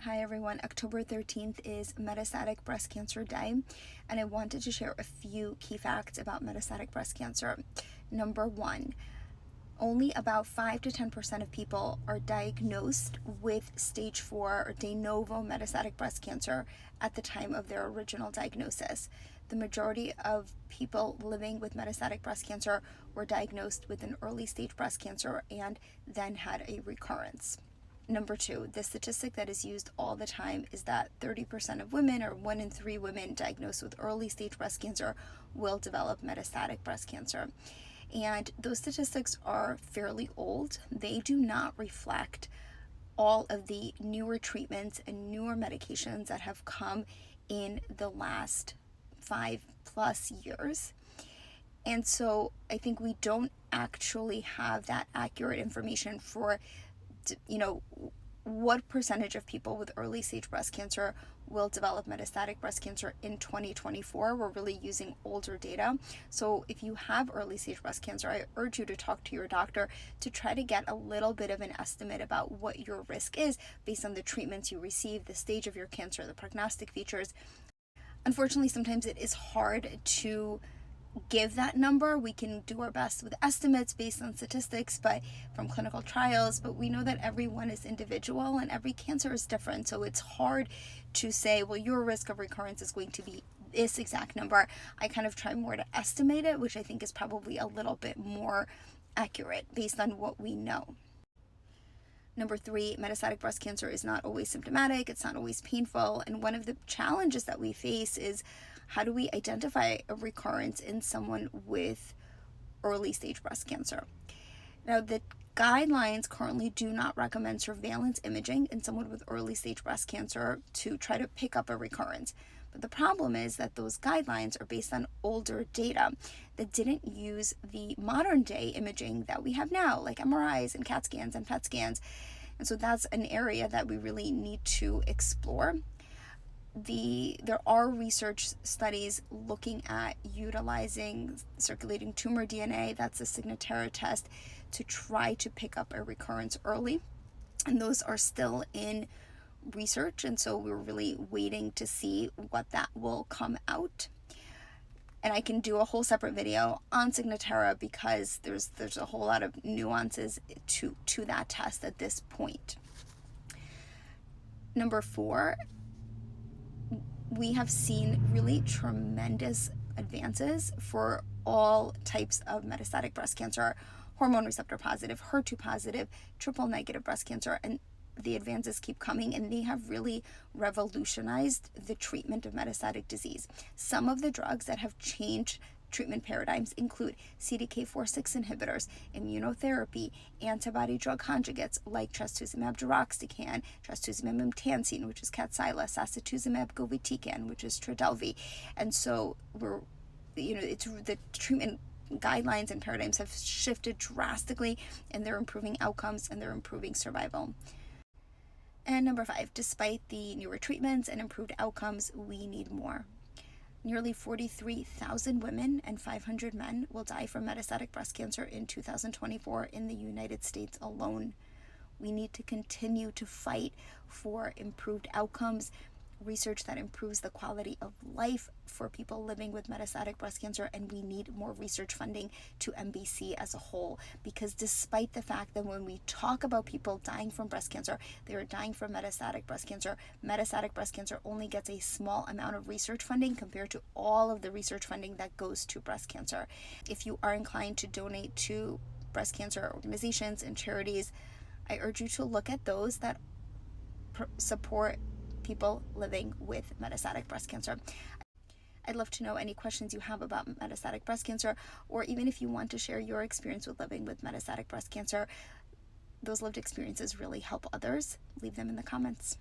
Hi everyone, October 13th is Metastatic Breast Cancer Day, and I wanted to share a few key facts about metastatic breast cancer. Number one, only about 5 to 10% of people are diagnosed with stage 4 or de novo metastatic breast cancer at the time of their original diagnosis. The majority of people living with metastatic breast cancer were diagnosed with an early stage breast cancer and then had a recurrence. Number two, the statistic that is used all the time is that 30% of women, or 1 in 3 women diagnosed with early stage breast cancer, will develop metastatic breast cancer. And those statistics are fairly old. They do not reflect all of the newer treatments and newer medications that have come in the last 5+ years. And so I think we don't actually have that accurate information for what percentage of people with early stage breast cancer will develop metastatic breast cancer in 2024. We're really using older data. So if you have early stage breast cancer, I urge you to talk to your doctor to try to get a little bit of an estimate about what your risk is based on the treatments you receive, the stage of your cancer, the prognostic features. Unfortunately, sometimes it is hard to give that number. We can do our best with estimates based on statistics, but from clinical trials, but we know that everyone is individual and every cancer is different. So it's hard to say, well, your risk of recurrence is going to be this exact number. I kind of try more to estimate it, which I think is probably a little bit more accurate based on what we know. Number three, metastatic breast cancer is not always symptomatic. It's not always painful. And one of the challenges that we face is, how do we identify a recurrence in someone with early stage breast cancer? Now, the guidelines currently do not recommend surveillance imaging in someone with early stage breast cancer to try to pick up a recurrence. But the problem is that those guidelines are based on older data that didn't use the modern day imaging that we have now, like MRIs and CAT scans and PET scans. And so that's an area that we really need to explore. There are research studies looking at utilizing circulating tumor DNA, that's a Signatera test, to try to pick up a recurrence early. And those are still in research, and so we're really waiting to see what that will come out. And I can do a whole separate video on Signatera because there's a whole lot of nuances to that test at this point. Number four, we have seen really tremendous advances for all types of metastatic breast cancer, hormone receptor positive, HER2 positive, triple negative breast cancer, and the advances keep coming, and they have really revolutionized the treatment of metastatic disease. Some of the drugs that have changed treatment paradigms include CDK4/6 inhibitors, immunotherapy, antibody drug conjugates like trastuzumab deruxtecan, trastuzumab emtansine, which is Kadcyla, sacituzumab govitecan, which is Trodelvy. And so it's the treatment guidelines and paradigms have shifted drastically, and they're improving outcomes and they're improving survival. And number five, despite the newer treatments and improved outcomes, we need more. Nearly 43,000 women and 500 men will die from metastatic breast cancer in 2024 in the United States alone. We need to continue to fight for improved outcomes, research that improves the quality of life for people living with metastatic breast cancer, and we need more research funding to MBC as a whole, because despite the fact that when we talk about people dying from breast cancer, they are dying from metastatic breast cancer only gets a small amount of research funding compared to all of the research funding that goes to breast cancer. If you are inclined to donate to breast cancer organizations and charities, I urge you to look at those that support people living with metastatic breast cancer. I'd love to know any questions you have about metastatic breast cancer, or even if you want to share your experience with living with metastatic breast cancer. Those lived experiences really help others. Leave them in the comments.